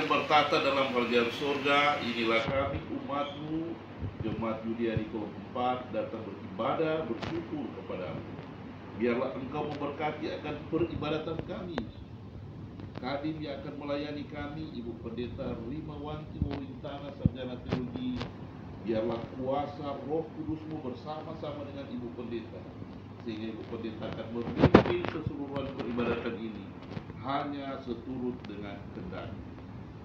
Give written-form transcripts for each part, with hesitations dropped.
akan bertata dalam kerajaan surga. Inilah kami umat-Mu, jemaat Yudea di kolom 4, datang beribadah, bersyukur kepadamu. Biarlah Engkau memberkati akan peribadatan kami. Kadin yang akan melayani kami, Ibu Pendeta Rimawanti Wawintana, sarjana teologi. Biarlah kuasa Roh Kudus-Mu bersama-sama dengan Ibu Pendeta, sehingga Ibu Pendeta akan memimpin keseluruhan peribadatan ini hanya seturut dengan kehendak.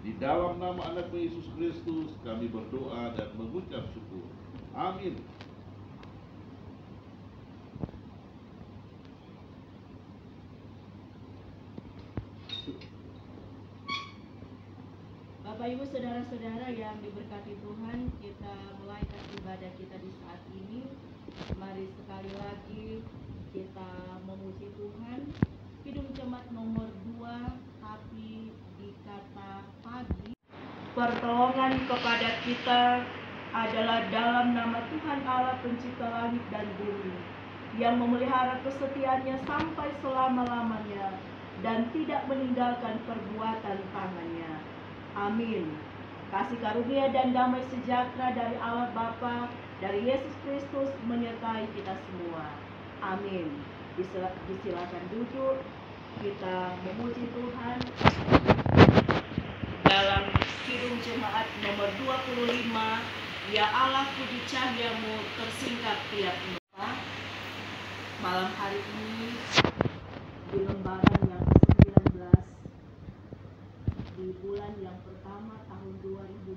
Di dalam nama anak Yesus Kristus kami berdoa dan mengucap syukur. Amin. Bapak Ibu saudara-saudara yang diberkati Tuhan, kita mulai ibadah kita di saat ini. Mari sekali lagi kita memuji Tuhan. Kidung Jemaat nomor 2, tapi di kata pagi. Pertolongan kepada kita adalah dalam nama Tuhan Allah pencipta langit dan bumi, yang memelihara kesetiaannya sampai selama-lamanya dan tidak meninggalkan perbuatan tangannya. Amin. Kasih karunia dan damai sejahtera dari Allah Bapa, dari Yesus Kristus menyertai kita semua. Amin. Disilakan duduk, kita memuji Tuhan dalam Kidung Jemaat nomor 25, Ya Allah puji cahaya-Mu tersingkap tiap mata. Malam hari ini di lembaran yang ke-19 di bulan yang pertama tahun 2025,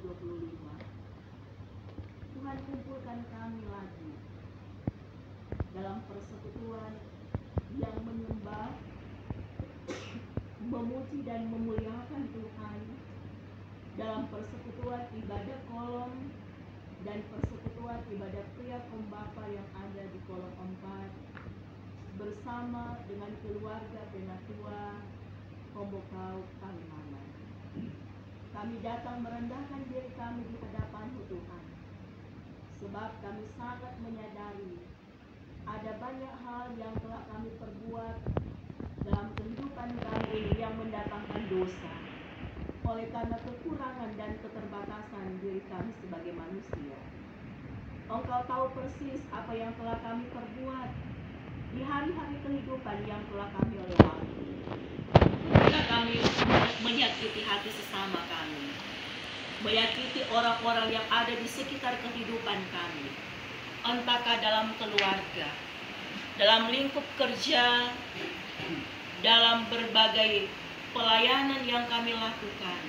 Tuhan kumpulkan kami lagi dalam persekutuan yang menyembah, memuji dan memuliakan Tuhan, dalam persekutuan ibadah kolom dan persekutuan ibadah pria pembapa yang ada di kolom 4 bersama dengan keluarga Penatua Kombokau Kalimantan. Kami datang merendahkan diri kami di hadapan-Mu Tuhan, sebab kami sangat menyadari ada banyak hal yang telah kami perbuat dalam kehidupan kami ini yang mendatangkan dosa, oleh karena kekurangan dan keterbatasan diri kami sebagai manusia. Engkau tahu persis apa yang telah kami perbuat di hari-hari kehidupan yang telah kami lewati. Jika kami menyakiti hati sesama kami, menyakiti orang-orang yang ada di sekitar kehidupan kami, entahkah dalam keluarga, dalam lingkup kerja, dalam berbagai pelayanan yang kami lakukan,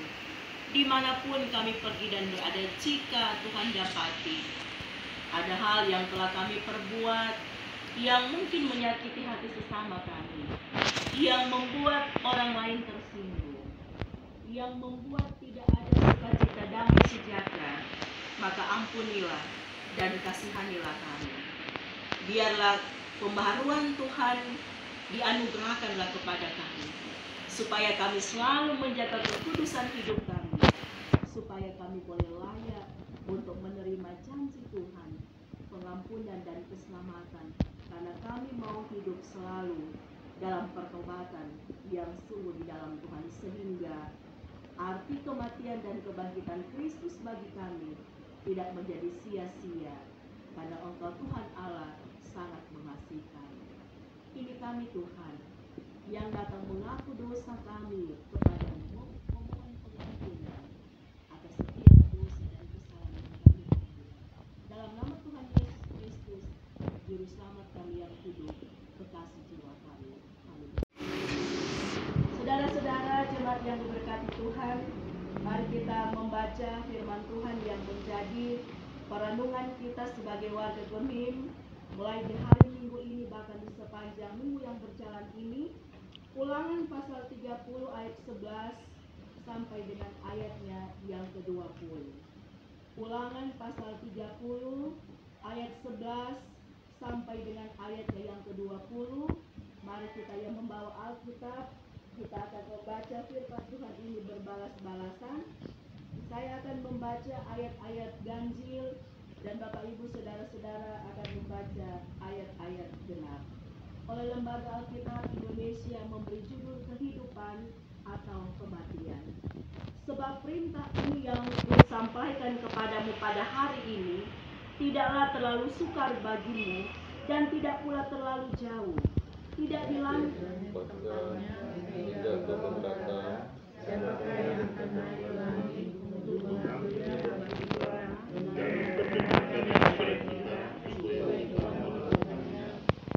dimanapun kami pergi dan berada, jika Tuhan dapati ada hal yang telah kami perbuat yang mungkin menyakiti hati sesama kami, yang membuat orang lain tersinggung, yang membuat tidak ada sukacita damai sejahtera, maka ampunilah dan kasihanilah kami. Biarlah pembaharuan Tuhan dianugerahkanlah kepada kami, supaya kami selalu menjaga kekudusan hidup kami, supaya kami boleh layak untuk menerima janji Tuhan, pengampunan dan keselamatan, karena kami mau hidup selalu dalam pertobatan yang sungguh di dalam Tuhan, sehingga arti kematian dan kebangkitan Kristus bagi kami tidak menjadi sia-sia, karena Engkau Tuhan Allah sangat mengasihi kami. Ini kami Tuhan yang datang mengaku dosa kami kepada-Mu, memohon pengampunan atas setiap dosa dan kesalahan yang kami perbuat. Dalam nama Tuhan Yesus Kristus, Juru Selamat kami yang hidup, kekasih jiwa kami. Amin. Saudara-saudara jemaat yang diberkati Tuhan, mari kita membaca firman Tuhan yang menjadi perenungan kita sebagai warga Gemim, mulai di hari Minggu ini bahkan di sepanjang minggu yang berjalan ini. Ulangan pasal 30 ayat 11 sampai dengan ayatnya yang ke-20. Ulangan pasal 30 ayat 11 sampai dengan ayatnya yang ke-20. Mari kita yang membawa Alkitab, kita akan membaca firman Tuhan ini berbalas-balasan. Saya akan membaca ayat-ayat ganjil dan Bapak Ibu saudara-saudara akan membaca ayat-ayat genap. oleh Lembaga Alkitab Indonesia memberi judul kehidupan atau kematian. Sebab perintah ini yang disampaikan kepadamu pada hari ini tidaklah terlalu sukar bagimu dan tidak pula terlalu jauh. Tidak dilanjut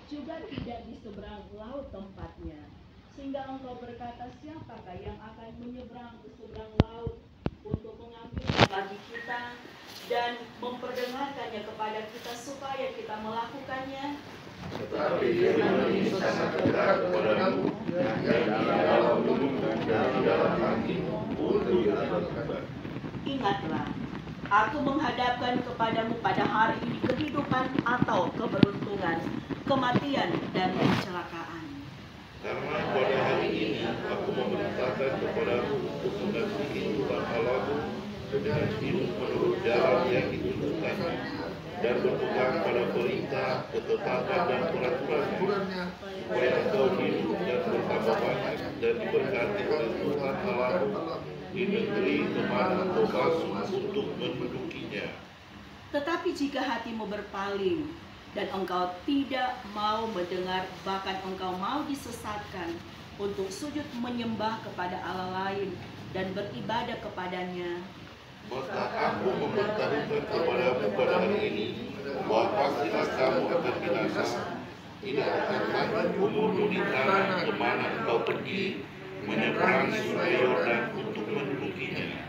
juga tidak di seberang laut tempatnya. Sehingga engkau berkata, siapakah yang akan menyeberang ke seberang laut untuk mengambil bagi kita dan memperdengarkannya kepada kita supaya kita melakukannya? Tetapi firman ini sangat dekat kepadamu, dan di dalam mulut dan di dalam hatimu untuk dilakukan. Ingatlah, aku menghadapkan kepadamu pada hari ini kehidupan atau keberuntungan, kematian dan kecelakaan. Karena pada hari ini aku memerintahkan kepadamu untuk mengasihi kehidupan Allahmu dengan hidup menurut jalan yang ditunjukkannya, dan berpegang pada perintah, ketetapan dan peraturannya, supaya engkau hidup dan bertambah banyak dan diberkati oleh Tuhan Allahmu di negeri kemana engkau masuk untuk mendudukinya. Tetapi jika hatimu berpaling dan engkau tidak mau mendengar, bahkan engkau mau disesatkan untuk sujud menyembah kepada Allah lain dan beribadah kepadanya, maka aku memberitahukan kepadamu pada hari ini bahwa pastilah kamu akan binasa. Tidak akan lagi umurmu di tanah kemana engkau pergi, menyeberangi sungai Yordan untuk mendudukinya.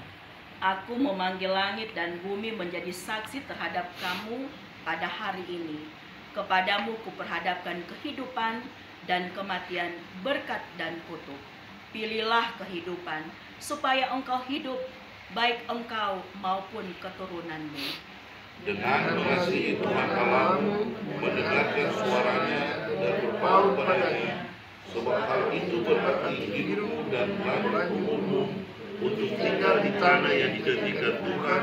Aku memanggil langit dan bumi menjadi saksi terhadap kamu pada hari ini. Kepadamu kuperhadapkan kehidupan dan kematian, berkat dan kutuk. Pilihlah kehidupan, supaya engkau hidup, baik engkau maupun keturunanmu. Dengan mengasihi Tuhan Allahmu, mendengarkan suaranya dan berpaut padanya, sebab hal itu berarti hidupmu dan lanjut umurmu untuk tinggal di tanah yang dijanjikan Tuhan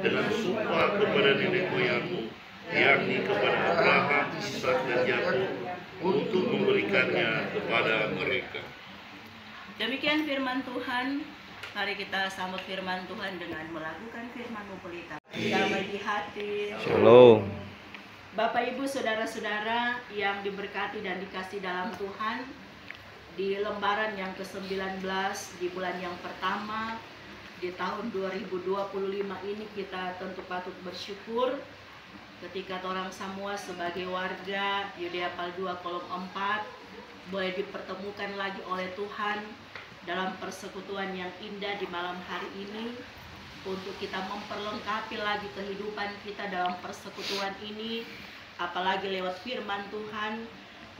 dengan sumpah kepada nenek moyangmu, yakni kepada Abraham, Ishak dan Yakub, untuk memberikannya kepada mereka. Demikian firman Tuhan. Mari kita sambut firman Tuhan dengan melakukan firman-Mu pelita. Damai di hati. Shalom. Bapak Ibu saudara-saudara yang diberkati dan dikasih dalam Tuhan, di lembaran yang ke-19 di bulan yang pertama di tahun 2025 ini kita tentu patut bersyukur ketika orang semua sebagai warga Yudea Pal 2 kolom 4 boleh dipertemukan lagi oleh Tuhan dalam persekutuan yang indah di malam hari ini, untuk kita memperlengkapi lagi kehidupan kita dalam persekutuan ini, apalagi lewat firman Tuhan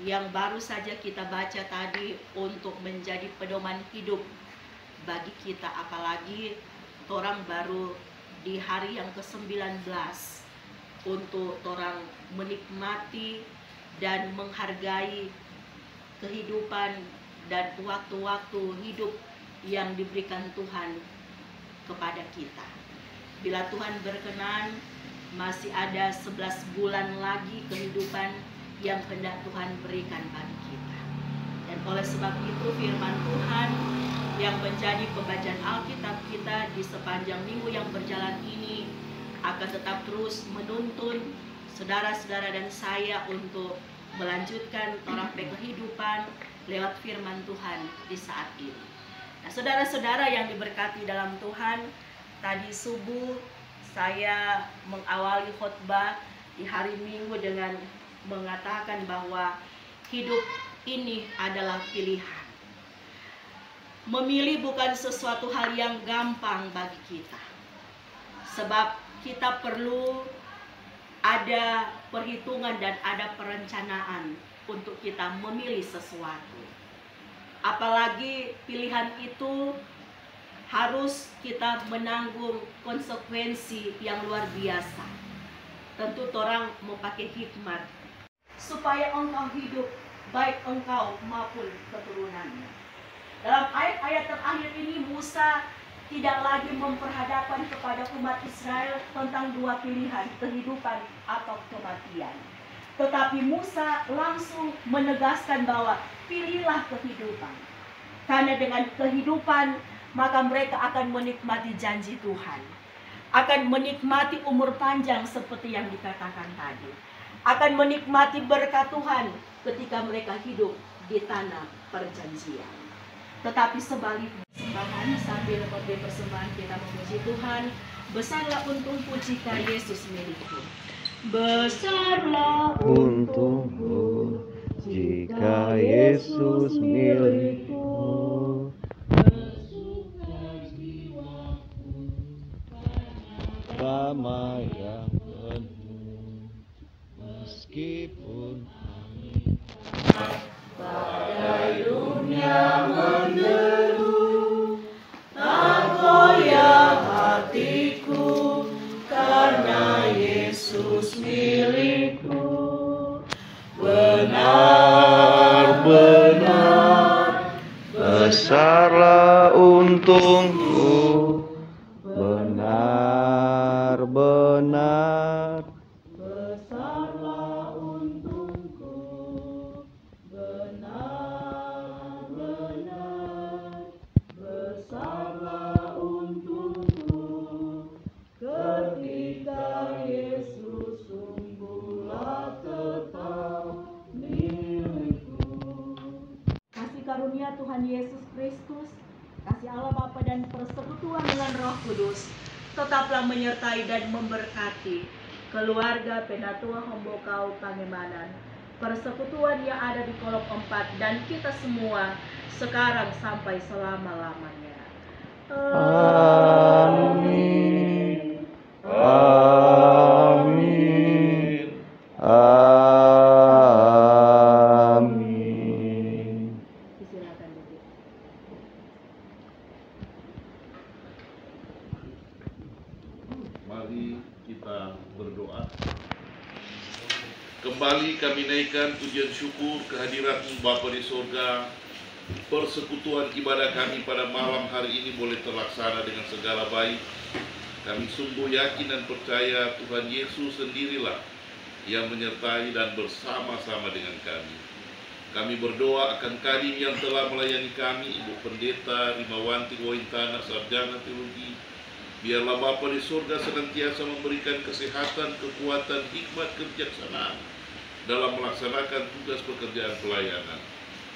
yang baru saja kita baca tadi, untuk menjadi pedoman hidup bagi kita, apalagi orang baru di hari yang ke-19 untuk orang menikmati dan menghargai kehidupan dan waktu-waktu hidup yang diberikan Tuhan kepada kita. Bila Tuhan berkenan, masih ada 11 bulan lagi kehidupan yang hendak Tuhan berikan bagi kita. Dan oleh sebab itu firman Tuhan yang menjadi pembacaan Alkitab kita di sepanjang minggu yang berjalan ini akan tetap terus menuntun saudara-saudara dan saya untuk melanjutkan torape kehidupan lewat firman Tuhan di saat ini. Nah, saudara-saudara yang diberkati dalam Tuhan, tadi subuh saya mengawali khotbah di hari Minggu dengan mengatakan bahwa hidup ini adalah pilihan. Memilih bukan sesuatu hal yang gampang bagi kita, sebab kita perlu ada perhitungan dan ada perencanaan untuk kita memilih sesuatu. Apalagi pilihan itu harus kita menanggung konsekuensi yang luar biasa. Tentu orang mau pakai hikmat supaya engkau hidup, baik engkau maupun keturunannya. Dalam ayat-ayat terakhir ini Musa tidak lagi memperhadapkan kepada umat Israel tentang dua pilihan, kehidupan atau kematian. Tetapi Musa langsung menegaskan bahwa pilihlah kehidupan. Karena dengan kehidupan maka mereka akan menikmati janji Tuhan. Akan menikmati umur panjang seperti yang dikatakan tadi. Akan menikmati berkat Tuhan ketika mereka hidup di tanah perjanjian. Tetapi sebaliknya, sembahan sambil memberi persembahan kita memuji Tuhan. Besarlah untungku jika Yesus milikku. Besarlah untungku jika Yesus milikku. Bersuka jiwaku damai yang penuh, meskipun angin badai dunia menderu, tak goyah hatiku karena Yesus milikku. Benar-benar besarlah untungku, benar-benar besarlah untungku, benar-benar besarlah untungku, ketika Yesus sungguhlah tetap milikku. Kasih karunia Tuhan Yesus Kristus, kasih Allah Bapa dan persekutuan dengan Roh Kudus tetaplah menyertai dan memberkati keluarga Penatua Hombokau Pangemanan, persekutuan yang ada di Kolom 4 dan kita semua sekarang sampai selama-lamanya. Amin. Amin. Amin. Silakan duduk. Mari kita berdoa. Kembali kami naikkan pujian syukur kehadirat-Mu Bapa di surga. Persekutuan ibadah kami pada malam hari ini boleh terlaksana dengan segala baik. Kami sungguh yakin dan percaya Tuhan Yesus sendirilah yang menyertai dan bersama-sama dengan kami. Kami berdoa akan Kadin yang telah melayani kami, Ibu Pendeta Rimawanti Wointana, Sarjana Teologi. Biarlah Bapa di surga senantiasa memberikan kesehatan, kekuatan, hikmat, kebijaksanaan dalam melaksanakan tugas pekerjaan pelayanan.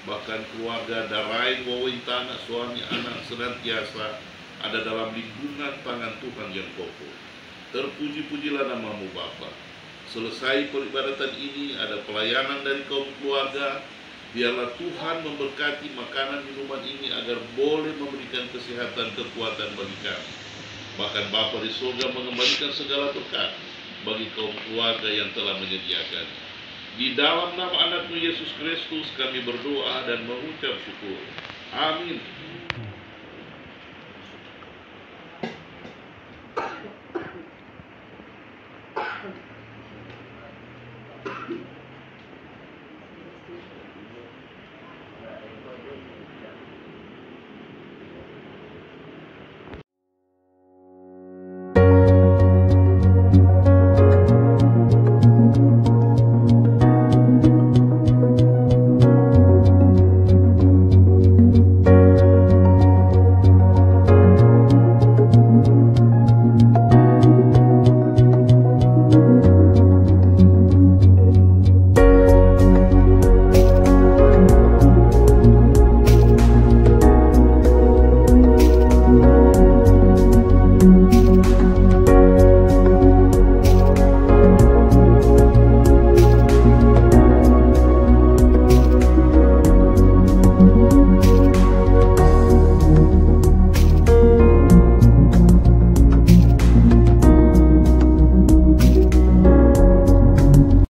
Bahkan keluarga Darain Wointana, suami anak senantiasa ada dalam lindungan tangan Tuhan yang kokoh. Terpuji-pujilah nama-Mu Bapa. Selesai peribadatan ini ada pelayanan dari kaum keluarga. Biarlah Tuhan memberkati makanan minuman ini agar boleh memberikan kesehatan kekuatan bagi kami. Bahkan Bapa di surga mengembalikan segala berkat bagi kaum keluarga yang telah menyediakan. Di dalam nama anak-Mu Yesus Kristus kami berdoa dan mengucap syukur. Amin.